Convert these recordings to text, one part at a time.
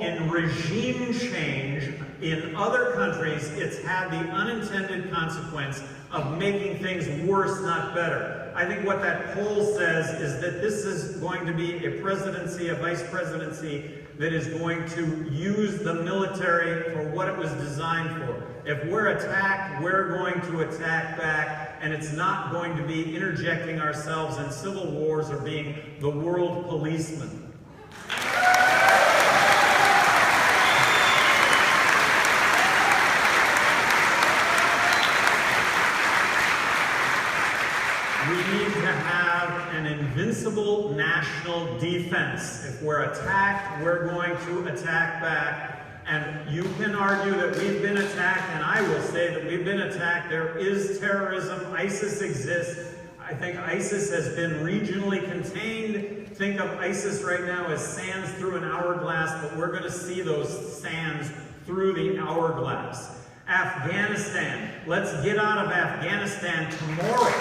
In regime change in other countries, it's had the unintended consequence of making things worse, not better. I think what that poll says is that this is going to be a presidency, a vice presidency, that is going to use the military for what it was designed for. If we're attacked, we're going to attack back, and it's not going to be interjecting ourselves in civil wars or being the world policeman. We need to have an invincible national defense. If we're attacked, we're going to attack back. And you can argue that we've been attacked, and I will say that we've been attacked. There is terrorism. ISIS exists. I think ISIS has been regionally contained. Think of ISIS right now as sands through an hourglass, but we're going to see those sands through the hourglass. Afghanistan. Let's get out of Afghanistan tomorrow.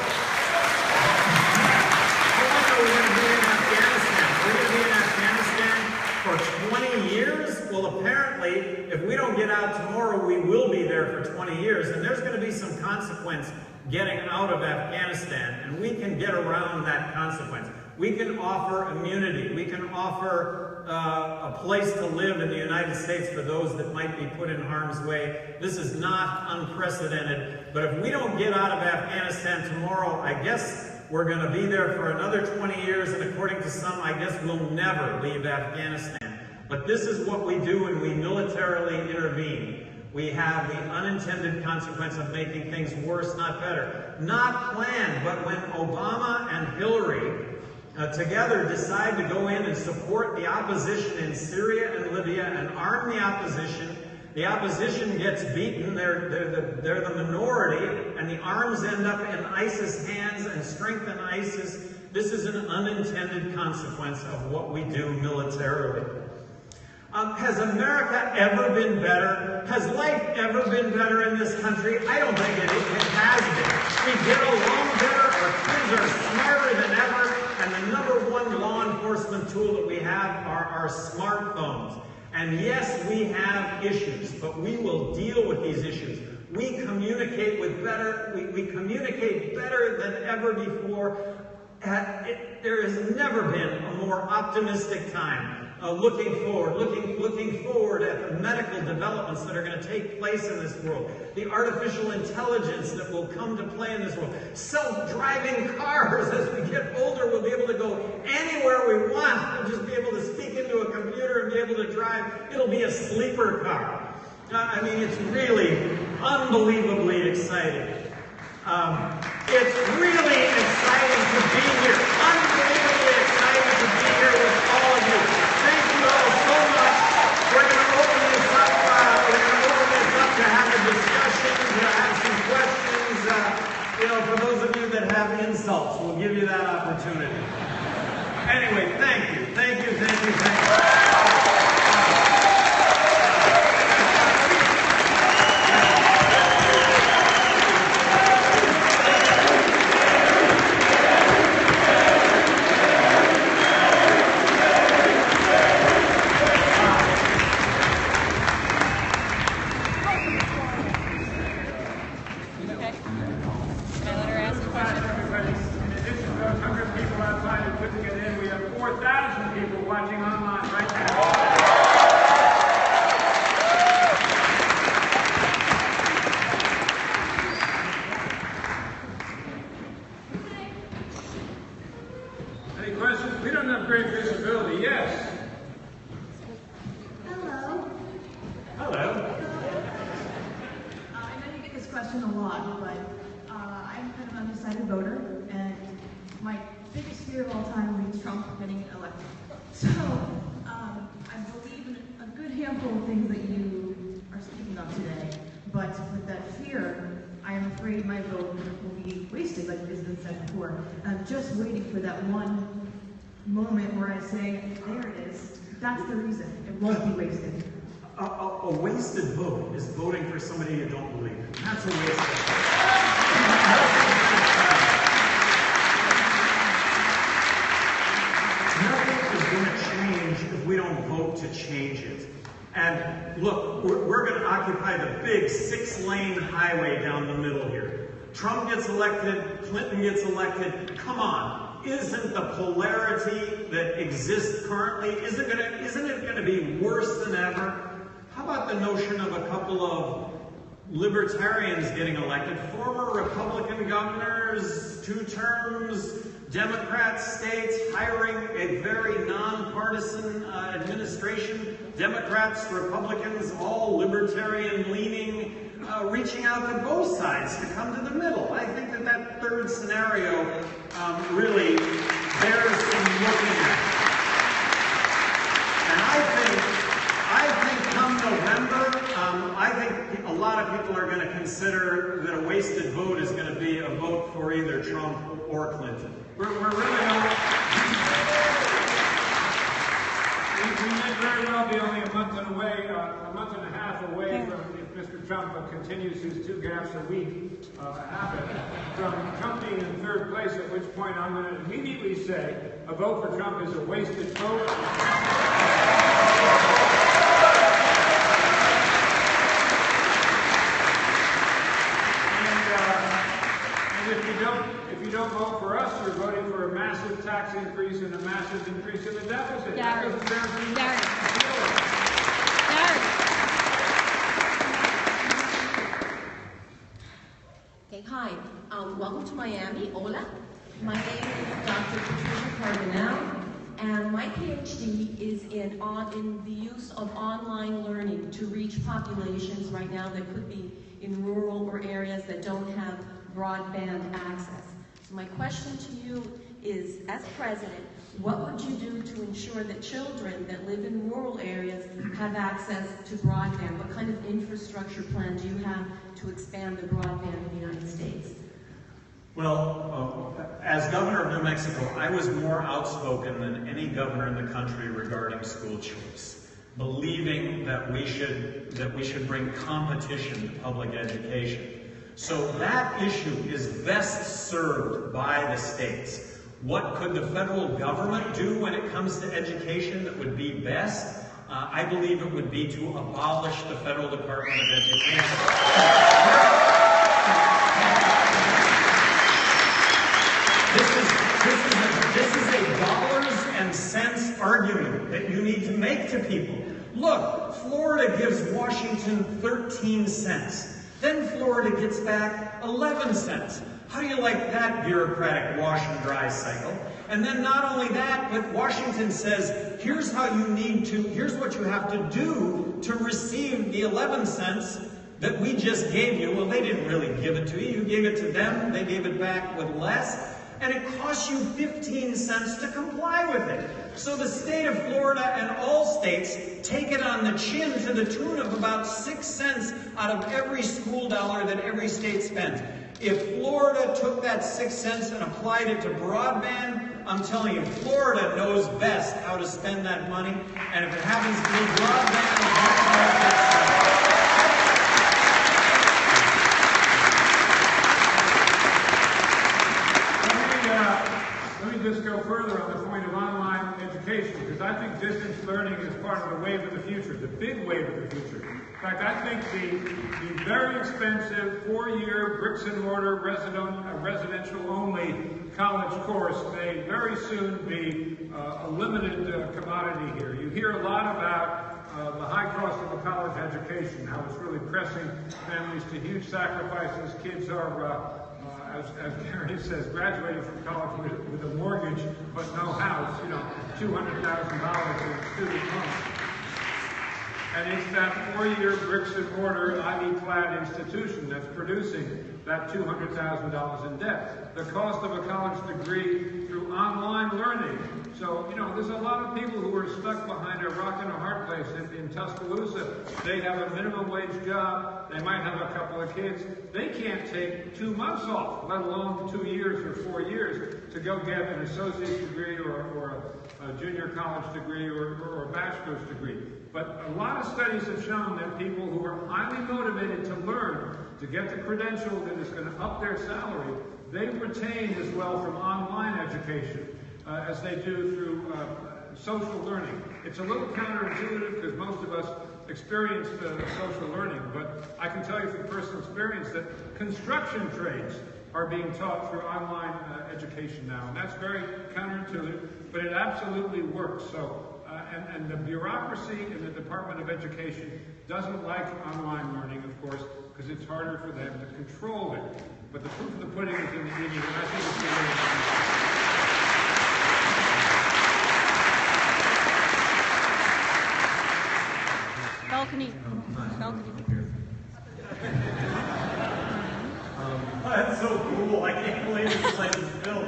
We're going to be in Afghanistan. We're going to be in Afghanistan for 20 years? Well, apparently, if we don't get out tomorrow, we will be there for 20 years. And there's going to be some consequence getting out of Afghanistan. And we can get around that consequence. We can offer immunity. We can offer a place to live in the United States for those that might be put in harm's way. This is not unprecedented. But if we don't get out of Afghanistan tomorrow, I guess we're going to be there for another 20 years, and according to some, I guess we'll never leave Afghanistan. But this is what we do when we militarily intervene. We have the unintended consequence of making things worse, not better. Not planned, but when Obama and Hillary together decide to go in and support the opposition in Syria and Libya and arm the opposition gets beaten, they're the minority, and the arms end up in ISIS hands and strengthen ISIS. This is an unintended consequence of what we do militarily. Has America ever been better? Has life ever been better in this country? I don't think it has been. We get along better, our kids are smarter than ever, and the number one law enforcement tool that we have are our smartphones. And yes, we have issues, but we will deal with these issues. We communicate we communicate better than ever before. There has never been a more optimistic time. Looking forward at the medical developments that are going to take place in this world, the artificial intelligence that will come to play in this world, self-driving cars. As we get older, we'll be able to go anywhere we want. We'll just be able to speak into a computer and be able to drive. It'll be a sleeper car. I mean, it's really unbelievably exciting. It's really exciting to be here. Unbelievably exciting to be here with all of you. Thank you all so much. We're going to open this up. To have a discussion, to have some questions. For those of you that have insults, we'll give you that opportunity. Anyway, thank you. Just waiting for that one moment where I say, there it is. That's the reason. It won't be wasted. A wasted vote is voting for somebody you don't believe in. That's a wasted vote. Nothing is going to change if we don't vote to change it. And look, we're going to occupy the big 6-lane highway down the middle here. Trump gets elected, Clinton gets elected. Come on, isn't the polarity that exists currently, isn't it going to be worse than ever? How about the notion of a couple of libertarians getting elected, former Republican governors, 2 terms, Democrat states hiring a very nonpartisan administration, Democrats, Republicans, all libertarian-leaning, reaching out to both sides to come to the middle. I think that third scenario really bears some looking at. And I think come November, I think a lot of people are going to consider that a wasted vote is going to be a vote for either Trump or Clinton. We're really not. We may very well be only a month and a half away from, if Mr. Trump continues his 2 gaffes a week habit, from coming in 3rd place, at which point I'm going to immediately say a vote for Trump is a wasted vote. If you don't vote for us, you're voting for a massive tax increase and a massive increase in the deficit. Gary. Okay, hi. Welcome to Miami. Hola. My name is Dr. Patricia Cardinale, and my PhD is in the use of online learning to reach populations right now that could be in rural or areas that don't have broadband access. So my question to you is, as president, what would you do to ensure that children that live in rural areas have access to broadband? What kind of infrastructure plan do you have to expand the broadband in the United States? Well, as governor of New Mexico, I was more outspoken than any governor in the country regarding school choice, believing that we should bring competition to public education. So that issue is best served by the states. What could the federal government do when it comes to education that would be best? I believe it would be to abolish the Federal Department of Education. This is a dollars and cents argument that you need to make to people. Look, Florida gives Washington 13 cents. Then Florida gets back 11 cents. How do you like that bureaucratic wash and dry cycle? And then not only that, but Washington says, here's what you have to do to receive the 11 cents that we just gave you. Well, they didn't really give it to you. You gave it to them. They gave it back with less. And it costs you 15 cents to comply with it. So the state of Florida and all states take it on the chin to the tune of about 6 cents out of every school dollar that every state spends. If Florida took that 6 cents and applied it to broadband, I'm telling you, Florida knows best how to spend that money. And if it happens to be broadband, let me just go further on the point of online education, because I think distance learning is part of the wave of the future, the big wave of the future. In fact, I think the very expensive 4-year bricks and mortar residential-only college course may very soon be a limited commodity here. You hear a lot about the high cost of a college education, how it's really pressing families to huge sacrifices. Kids are as Gary says, graduating from college with a mortgage but no house, $200,000 in student loans. And it's that 4-year bricks and mortar Ivy-clad institution that's producing that $200,000 in debt. The cost of a college degree through online learning. So, there's a lot of people who are stuck behind a rock and a hard place in Tuscaloosa. They have a minimum wage job. They might have a couple of kids. They can't take 2 months off, let alone 2 years or 4 years, to go get an associate's degree or a junior college degree or a bachelor's degree. But a lot of studies have shown that people who are highly motivated to learn, to get the credential that is going to up their salary, they retain as well from online education as they do through social learning. It's a little counterintuitive because most of us experienced social learning, but I can tell you from personal experience that construction trades are being taught through online education now, and that's very counterintuitive, but it absolutely works. So, and the bureaucracy in the Department of Education doesn't like online learning, of course, because it's harder for them to control it. But the proof of the pudding is in the eating, and I think it's balcony. Balcony. That's so cool. I can't believe it's like this built.